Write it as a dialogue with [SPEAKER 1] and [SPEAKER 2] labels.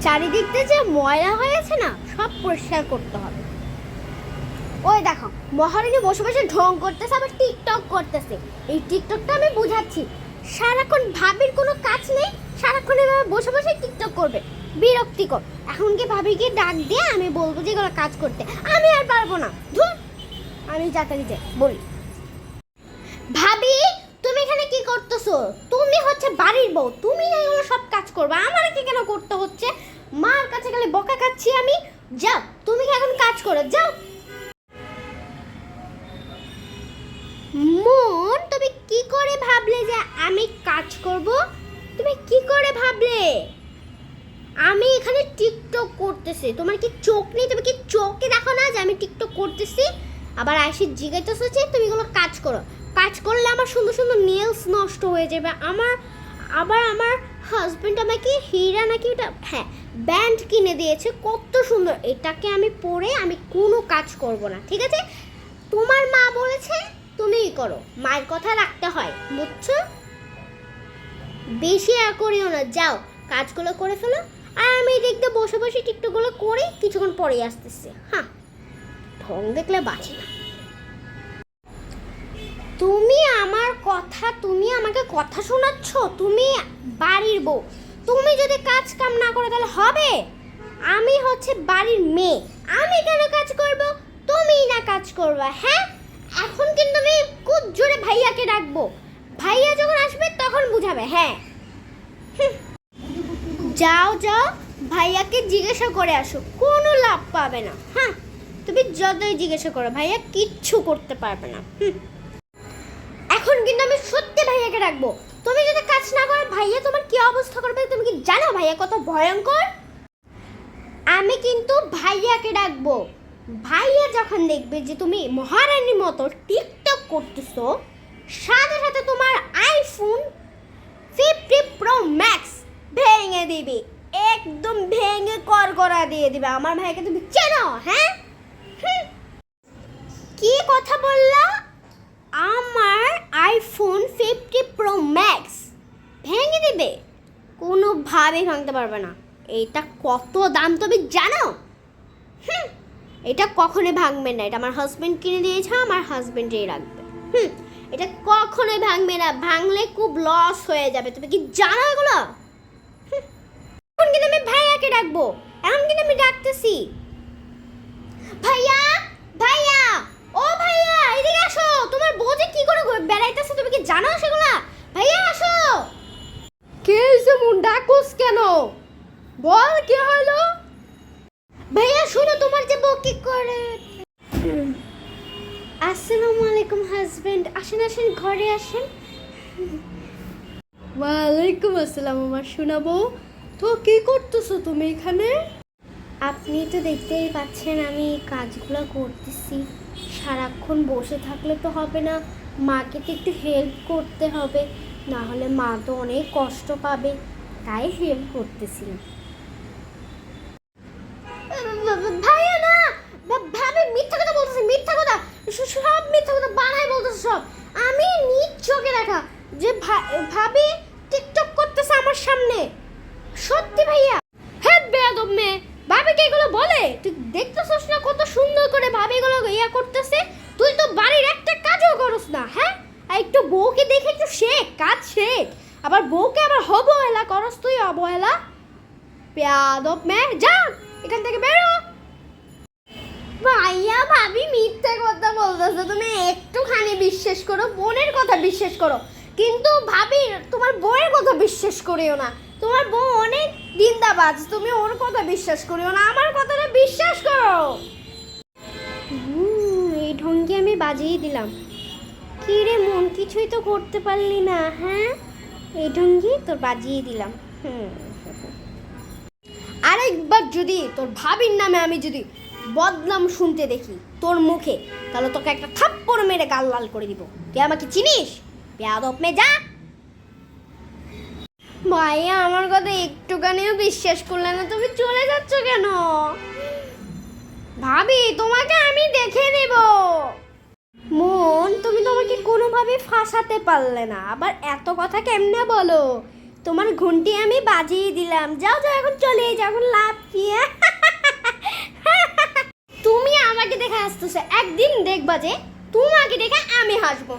[SPEAKER 1] চারিদিকতে যে ময়লা হয়েছে না, সব পরিষ্কার করতে হবে। ওই দেখো, মহারানী বসে বসে ঢং করতেছে, আবার টিকটক করতেছে। এই টিকটকটা আমি বুঝাচ্ছি, সারাক্ষণ ভাবির কোনো কাজ নেই, সারাক্ষণ এভাবে বসে বসে টিকটক করবে, বিরক্তিকর। এখন কি ভাবিকে ডাক দিয়ে আমি বলবো যে এগুলো কাজ করতে? আমি আর পারবো না, ধুর। আমি তাড়াতাড়ি যাই বলি, ভাবি তুমি এখানে কি করতেছো? তুমি হচ্ছে বাড়ির বউ, তুমি না এগুলো সব কাজ করবে, আমার কি কেন করতে হচ্ছে? মার কাছে গেলে বকা খাচ্ছি আমি। যাও, তুমি কি এখন কাজ করো, যাও। মন, তুমি কি করে ভাবলে যে আমি কাজ করব? তুমি কি করে ভাবলে? আমি এখানে টিকটক করতেছি, তোমার কি চোখ নেই? তুমি কি চোখে দেখো না যে আমি টিকটক করতেছি? আবার আইসি জিজ্ঞাসা যে তুমি এগুলো কাজ করো। কাজ করলে আমার সুন্দর সুন্দর নেলস নষ্ট হয়ে যাবে। আমার হাজবেন্ড আমাকে হীরা নাকি ওটা, হ্যাঁ, ব্যান্ড কিনে দিয়েছে, কত সুন্দর। এটাকে আমি পরে আমি কোনো কাজ করব না, ঠিক আছে? তোমার মা বলেছে তুমিই করো, মায়ের কথা রাখতে হয়, বুঝছো? বেশি আর করিও না, যাও কাজগুলো করে ফেলো। আর আমি দেখতে বসে বসে টিকটকগুলো করে কিছুক্ষণ পরেই আসতেছি। হ্যাঁ, ঢং দেখলে বাঁচি না। তুমি আমার কথা, তুমি আমাকে কথা শোনাচ্ছ? তুমি বাড়ির বউ, তুমি যদি কাজ কাম না করো তাহলে হবে? আমি হচ্ছে বাড়ির মেয়ে, আমি কেন কাজ করব? তুমিই না কাজ করবা। হ্যাঁ, এখন কিন্তু আমি খুব জোরে ভাইয়াকে ডাকবো, ভাইয়া যখন আসবে তখন বুঝাবে। হ্যাঁ, যাও যাও, ভাইয়াকে জিজ্ঞাসা করে আসো, কোনো লাভ পাবে না। হ্যাঁ, তুমি যতই জিজ্ঞাসা করো, ভাইয়া কিচ্ছু করতে পারবে না। এখন কিন্তু আমি সত্যি ভাইয়াকে রাখবো। তুমি যদি কাজ না করো, ভাইয়া তোমার কি অবস্থা করবে তুমি কি জানো? ভাইয়া কত ভয়ঙ্কর। আমি কিন্তু ভাইয়াকে ডাকবো। ভাইয়া যখন দেখবে যে তুমি মহারানীর মতো টিকটক করতেছো, সাথে সাথে তোমার আইফোন 50 প্রো ম্যাক্স ভেঙে দিবে, একদম ভেঙে করকরা দিয়ে দিবে। আমার ভাইকে তুমি চেনো? হ্যাঁ, কি কথা বললা? আমার আইফোন 50 প্রো ম্যাক্স ভেঙে দিবে? কোনোভাবেই ভাঙতে পারবে না। এটা কত দাম তুমি জানো? এটা কখনোই ভাঙবে না, এটা আমার হাজবেন্ড কিনে দিয়েছে, আমার হাজবেন্ডই রাখবে। এটা কখনোই ভাঙবে না, ভাঙলে খুব লস হয়ে যাবে। তুমি কি জানো এগুলো? এখন কিন্তু আমি ভাইয়াকে ডাকবো, এখন কিন্তু আমি ডাকতেছি। ভাইয়া, ভাইয়া, ও ভাইয়া, এদিকে আসো। তোমার বউ যে কি করে বেড়াইতেছে তুমি কি জানো সেগুলা? ভাইয়া আসো। কে এসে মন ডাকোস কেন? বল কি হলো? ভাইয়া শোনো, তোমার যে বউ কি করে। আসসালামু আলাইকুম হাজবেন্ড, আসেন আসেন, ঘরে আসেন। ওয়ালাইকুম আসসালাম আমার সোনা বউ। তো কি করতেছো তুমি এখানে? আপনি তো দেখতেই পাচ্ছেন আমি কাজগুলো করতেছি। সারাক্ষণ বসে থাকলে তো হবে না, মাকে তো একটু হেল্প করতে হবে, না হলে মা তো অনেক কষ্ট পাবে, তাই হেল্প করতেছি। ভাইয়া না, ভাবি মিথ্যা কথা বলতেছে, মিথ্যা কথা, সব মিথ্যা কথা বানাই বলতেছে সব। আমি নিজ চোখে দেখা যে ভাবি টিকটক করতেছে আমার সামনে। সত্যি ভাইয়া। হ্যাঁ বেয়াদব মেয়ে, ভাবিকে এগুলো বলে? তুই দেখতেছস না কত সুন্দর করে ভাবি এগুলো ইয়া করতেছে? তুই তো বাড়ির একটা কাজও করস না। হ্যাঁ, একটু বউকে দেখে একটু শেখ, কাজ শেখ। আবার বউকে আবার অবহেলা করস তুই, অবহেলা। বেয়াদব মেয়ে, যা এখান থেকে বেরো। ভাইয়া ভাবি মিথ্যা কথা বলতেছে, তুমি একটুখানি বিশ্বাস করো, বোনের কথা বিশ্বাস করো, কিন্তু ভাবি তোমার বউয়ের কথা বিশ্বাস করিও না। তোমার বউ অনেক দিনদাবাজ, তুমি ওর কথা বিশ্বাস করিও না, আমার কথাটা বিশ্বাস করো। এই ঢঙ্গি আমি বাজিয়ে দিলাম। কি রে মন, কিছুই তো করতে পারলি না? হ্যাঁ, এই ঢঙ্গি তোর বাজিয়ে দিলাম। আরেকবার যদি তোর ভাবির নামে আমি যদি বদনাম শুনতে দেখি তোর মুখে, তাহলে তোকে একটা থাপ্পড় মেরে গাল লাল করে দিব। তুই আমাকে চিনিস? বেয়াদব মেয়ে, যা। ভাইয়া আমার কথা একটুখানিও বিশ্বাস করলে না, তুমি চলে যাচ্ছ কেন? ভাবি তোমাকে আমি দেখে নেব। মন, তুমি তোমাকে কোনোভাবে ফাঁসাতে পারলে না, আবার এত কথা কেমনে বলো? তোমার ঘন্টি আমি বাজিয়ে দিলাম, যাও যাও এখন চলে যাও, এখন লাভ কি? তুমি আমাকে দেখে হাসতেছো, একদিন দেখবা যে তোমাকে দেখে আমি হাসবো।